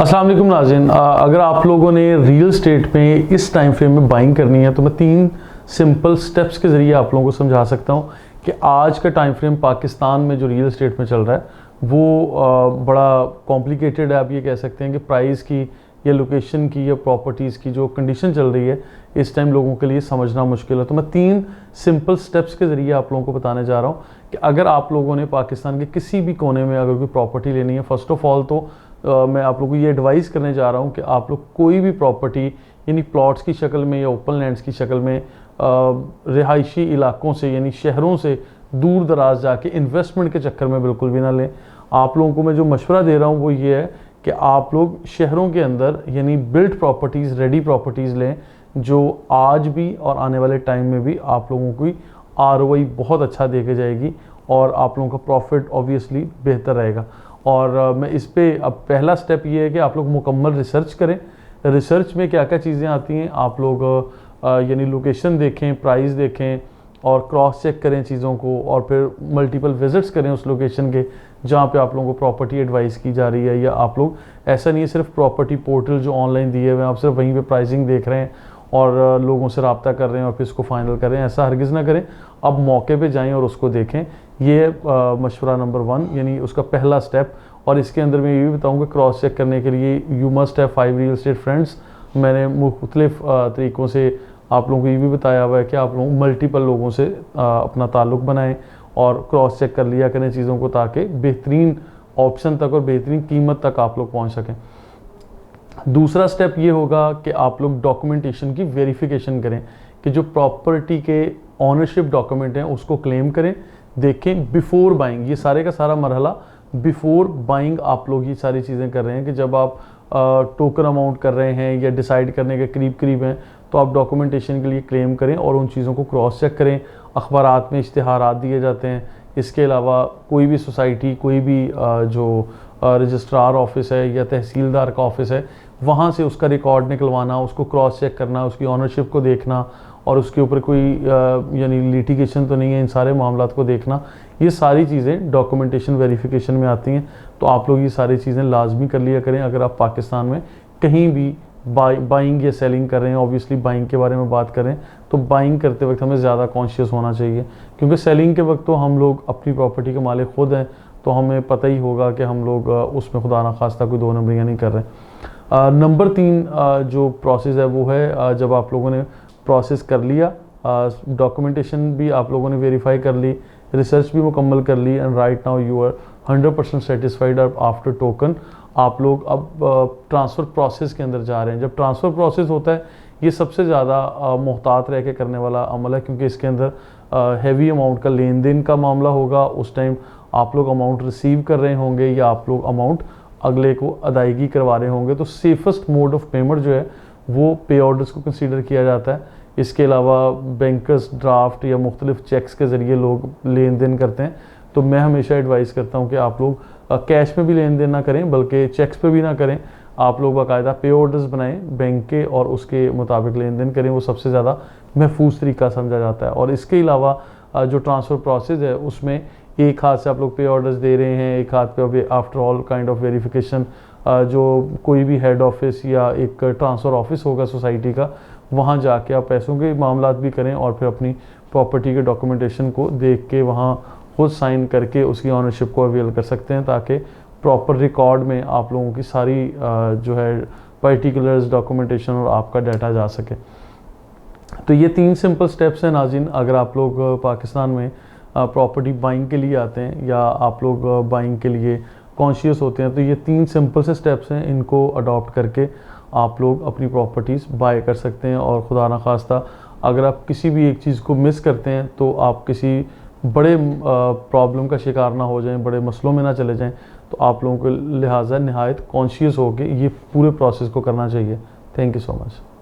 अस्सलाम वालेकुम नाज़रीन, अगर आप लोगों ने रियल स्टेट में इस टाइम फ्रेम में बाइंग करनी है तो मैं 3 सिंपल स्टेप्स के ज़रिए आप लोगों को समझा सकता हूँ कि आज का टाइम फ्रेम पाकिस्तान में जो रियल स्टेट में चल रहा है वो बड़ा कॉम्प्लिकेटेड है। आप ये कह सकते हैं कि प्राइस की या लोकेशन की या प्रॉपर्टीज़ की जो कंडीशन चल रही है इस टाइम लोगों के लिए समझना मुश्किल है। तो मैं 3 सिंपल स्टेप्स के ज़रिए आप लोगों को बताने जा रहा हूँ कि अगर आप लोगों ने पाकिस्तान के किसी भी कोने में अगर कोई प्रॉपर्टी लेनी है, फ़र्स्ट ऑफ़ ऑल तो मैं आप लोगों को ये एडवाइस करने जा रहा हूँ कि आप लोग कोई भी प्रॉपर्टी यानी प्लॉट्स की शक्ल में या ओपन लैंड्स की शक्ल में रिहायशी इलाकों से यानी शहरों से दूर दराज जाके इन्वेस्टमेंट के चक्कर में बिल्कुल भी ना लें। आप लोगों को मैं जो मशवरा दे रहा हूँ वो ये है कि आप लोग शहरों के अंदर यानी बिल्ट प्रॉपर्टीज़, रेडी प्रॉपर्टीज़ लें जो आज भी और आने वाले टाइम में भी आप लोगों की ROI बहुत अच्छा दे के जाएगी और आप लोगों का प्रॉफिट ऑब्वियसली बेहतर रहेगा। और मैं इस पे अब पहला स्टेप ये है कि आप लोग मुकम्मल रिसर्च करें। रिसर्च में क्या क्या चीज़ें आती हैं, आप लोग यानी लोकेशन देखें, प्राइस देखें और क्रॉस चेक करें चीज़ों को, और फिर मल्टीपल विजिट्स करें उस लोकेशन के जहाँ पे आप लोगों को प्रॉपर्टी एडवाइस की जा रही है। या आप लोग ऐसा नहीं है सिर्फ प्रॉपर्टी पोर्टल जो ऑनलाइन दिए हुए हैं आप सिर्फ वहीं पे प्राइसिंग देख रहे हैं और लोगों से रब्ता कर रहे हैं और फिर इसको फाइनल कर रहे हैं, ऐसा हरगिज़ ना करें। अब मौके पे जाएं और उसको देखें। ये मशवरा नंबर 1 यानी उसका पहला स्टेप। और इसके अंदर मैं ये भी बताऊँगा क्रॉस चेक करने के लिए you must have 5 real estate friends. मैंने मुख्तलिफ तरीक़ों से आप लोगों को ये भी बताया हुआ है कि आप लोग मल्टीपल लोगों से अपना ताल्लुक़ बनाएं और क्रॉस चेक कर लिया करें चीज़ों को, ताकि बेहतरीन ऑप्शन तक और बेहतरीन कीमत तक आप लोग पहुँच सकें। दूसरा स्टेप ये होगा कि आप लोग डॉक्यूमेंटेशन की वेरिफिकेशन करें कि जो प्रॉपर्टी के ऑनरशिप डॉक्यूमेंट हैं उसको क्लेम करें, देखें बिफोर बाइंग। ये सारे का सारा मरहला बिफोर बाइंग आप लोग ये सारी चीज़ें कर रहे हैं कि जब आप टोकन अमाउंट कर रहे हैं या डिसाइड करने के करीब करीब हैं तो आप डॉक्यूमेंटेशन के लिए क्लेम करें और उन चीज़ों को क्रॉस चेक करें। अखबारात में इश्तिहारात दिए जाते हैं। इसके अलावा कोई भी सोसाइटी, कोई भी जो रजिस्ट्रार ऑफिस है या तहसीलदार का ऑफिस है, वहाँ से उसका रिकॉर्ड निकलवाना, उसको क्रॉस चेक करना, उसकी ऑनरशिप को देखना और उसके ऊपर कोई यानी लिटिगेशन तो नहीं है, इन सारे मामलात को देखना, ये सारी चीज़ें डॉक्यूमेंटेशन वेरिफिकेशन में आती हैं। तो आप लोग ये सारी चीज़ें लाजमी कर लिया करें अगर आप पाकिस्तान में कहीं भी बाइंग या सेलिंग कर रहे हैं। ऑब्वियसली बाइंग के बारे में बात करें तो बाइंग करते वक्त हमें ज़्यादा कॉन्शियस होना चाहिए, क्योंकि सेलिंग के वक्त तो हम लोग अपनी प्रॉपर्टी के मालिक खुद हैं, तो हमें पता ही होगा कि हम लोग उसमें खुदा ना खास्ता कोई 2 नंबरियाँ नहीं कर रहे। नंबर 3 जो प्रोसेस है वो है जब आप लोगों ने प्रोसेस कर लिया, डॉक्यूमेंटेशन भी आप लोगों ने वेरीफाई कर ली, रिसर्च भी मुकम्मल कर ली and right now you are 100% satisfied after token, आप लोग अब ट्रांसफ़र प्रोसेस के अंदर जा रहे हैं। जब ट्रांसफ़र प्रोसेस होता है ये सबसे ज़्यादा मोहतात रह के करने वाला अमल है, क्योंकि इसके अंदर हैवी अमाउंट का लेन देन का मामला होगा। उस टाइम आप लोग अमाउंट रिसीव कर रहे होंगे या आप लोग अमाउंट अगले को अदायगी करवा रहे होंगे। तो सेफेस्ट मोड ऑफ पेमेंट जो है वो पे ऑर्डर्स को कंसीडर किया जाता है। इसके अलावा बैंकर्स ड्राफ्ट या मुख्तलिफ चेक्स के ज़रिए लोग लेन देन करते हैं। तो मैं हमेशा एडवाइस करता हूँ कि आप लोग कैश में भी लेन देन ना करें बल्कि चेक्स पे भी ना करें। आप लोग बाकायदा पे ऑर्डर्स बनाएं बैंक के और उसके मुताबिक लेन देन करें, वो सबसे ज़्यादा महफूज तरीका समझा जाता है। और इसके अलावा जो ट्रांसफ़र प्रोसेस है उसमें एक हाथ से आप लोग पे ऑर्डर्स दे रहे हैं, एक हाथ पे after all kind of verification जो कोई भी हेड ऑफिस या एक ट्रांसफ़र ऑफिस होगा सोसाइटी का, वहाँ जाके आप पैसों के मामलात भी करें और फिर अपनी प्रॉपर्टी के डॉक्यूमेंटेशन को देख के वहाँ खुद साइन करके उसकी ऑनरशिप को अवेल कर सकते हैं, ताकि प्रॉपर रिकॉर्ड में आप लोगों की सारी जो है पर्टिकुलर्स, डॉक्यूमेंटेशन और आपका डाटा जा सके। तो ये 3 सिंपल स्टेप्स हैं नाज़रीन। अगर आप लोग पाकिस्तान में प्रॉपर्टी बाइंग के लिए आते हैं या आप लोग बाइंग के लिए कॉन्शियस होते हैं तो ये 3 सिंपल से स्टेप्स हैं, इनको अडॉप्ट करके आप लोग अपनी प्रॉपर्टीज़ बाय कर सकते हैं। और खुदा ना खास्ता अगर आप किसी भी एक चीज़ को मिस करते हैं तो आप किसी बड़े प्रॉब्लम का शिकार ना हो जाएं, बड़े मसलों में ना चले जाएं। तो आप लोगों को लिहाजा नहायत कॉन्शियस होकर ये पूरे प्रोसेस को करना चाहिए। Thank you so much.